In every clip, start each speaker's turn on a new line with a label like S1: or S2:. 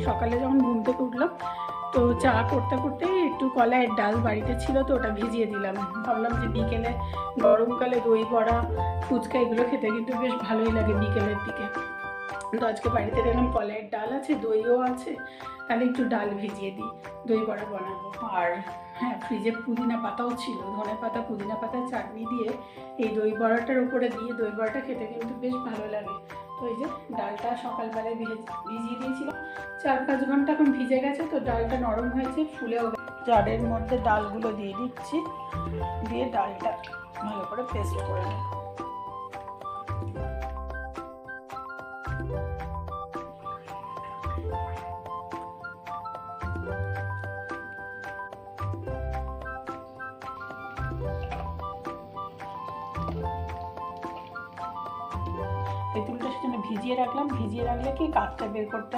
S1: সকালে যখন ঘুম থেকে উঠলাম তো চা করতে করতে একটু কলাইয়ের ডাল বাড়িতে ছিল, তো ওটা ভিজিয়ে দিলাম। ভাবলাম যে বিকেলে গরমকালে দই বড়া ফুচকা এগুলো খেতে কিন্তু বেশ ভালোই লাগে বিকেলের দিকে। তো আজকে বাড়িতে দেখলাম কলাইয়ের ডাল আছে, দইও আছে, তাহলে একটু ডাল ভিজিয়ে দিই, দই বড়া বানাবো। আর হ্যাঁ, ফ্রিজে পুদিনা পাতাও ছিল, ধনে পাতা পুদিনা পাতার চাটনি দিয়ে এই দই বড়াটার উপরে দিয়ে দই বড়াটা খেতে কিন্তু বেশ ভালো লাগে। তো এই যে ডালটা সকালবেলায় ভিজিয়ে দিয়েছিলাম, 4-5 ঘন্টা এখন ভিজে গেছে, তো ডালটা নরম হয়েছে, ফুলেও জারের মধ্যে ডালগুলো দিয়ে দিচ্ছি, দিয়ে ডালটা ভালো করে পেস্ট করে নেব। তেঁতুলটা সেখানে ভিজিয়ে রাখলাম, ভিজিয়ে রাখলে কি কাঠটা বের করতে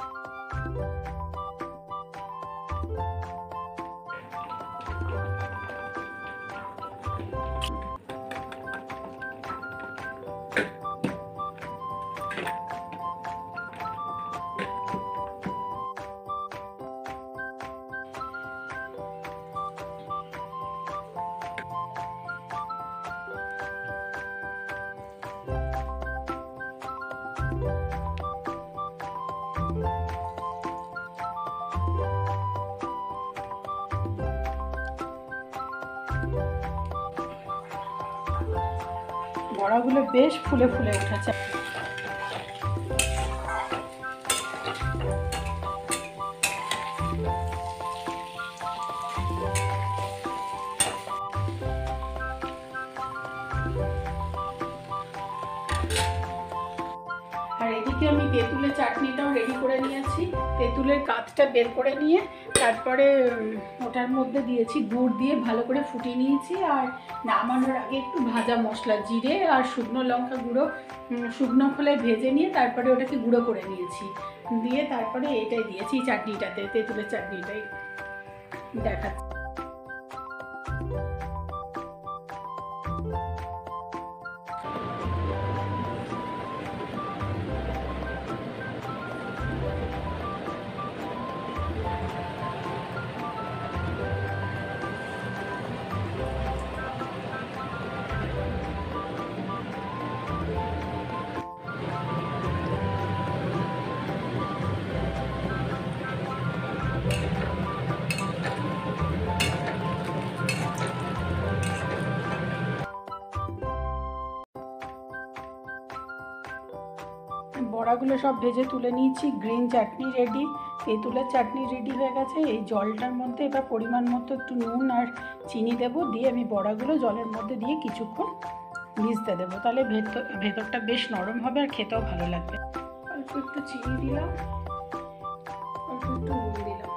S1: বড়াগুলো বেশ ফুলে ফুলে উঠেছে। আর এদিকে আমি তেঁতুলের চাটনিটাও রেডি করে নিয়েছি। তেঁতুলের কাঠটা বের করে নিয়ে তারপরে ওটার মধ্যে দিয়েছি গুড় দিয়ে ভালো করে ফুটিয়ে নিয়েছি। আর নামানোর আগে একটু ভাজা মশলা, জিরে আর শুকনো লঙ্কা গুঁড়ো শুকনো খোলায় ভেজে নিয়ে তারপরে ওটাকে গুঁড়ো করে নিয়েছি, দিয়ে তারপরে এটাই দিয়েছি চাটনিটাতে, তেঁতুলের চাটনিটাই দেখাচ্ছি। বড়াগুলো সব ভেজে তুলে নিয়েছি, গ্রিন চাটনি রেডি, তেঁতুলের চাটনি রেডি হয়ে গেছে। এই জলটার মধ্যে এবার পরিমাণ মতো একটু নুন আর চিনি দেবো, দিয়ে আমি বড়াগুলো জলের মধ্যে দিয়ে কিছুক্ষণ ভিজতে দেবো, তাহলে ভেতরটা বেশ নরম হবে আর খেতেও ভালো লাগবে। অল্প একটু চিনি দিলাম, অল্প একটু নুন দিলাম।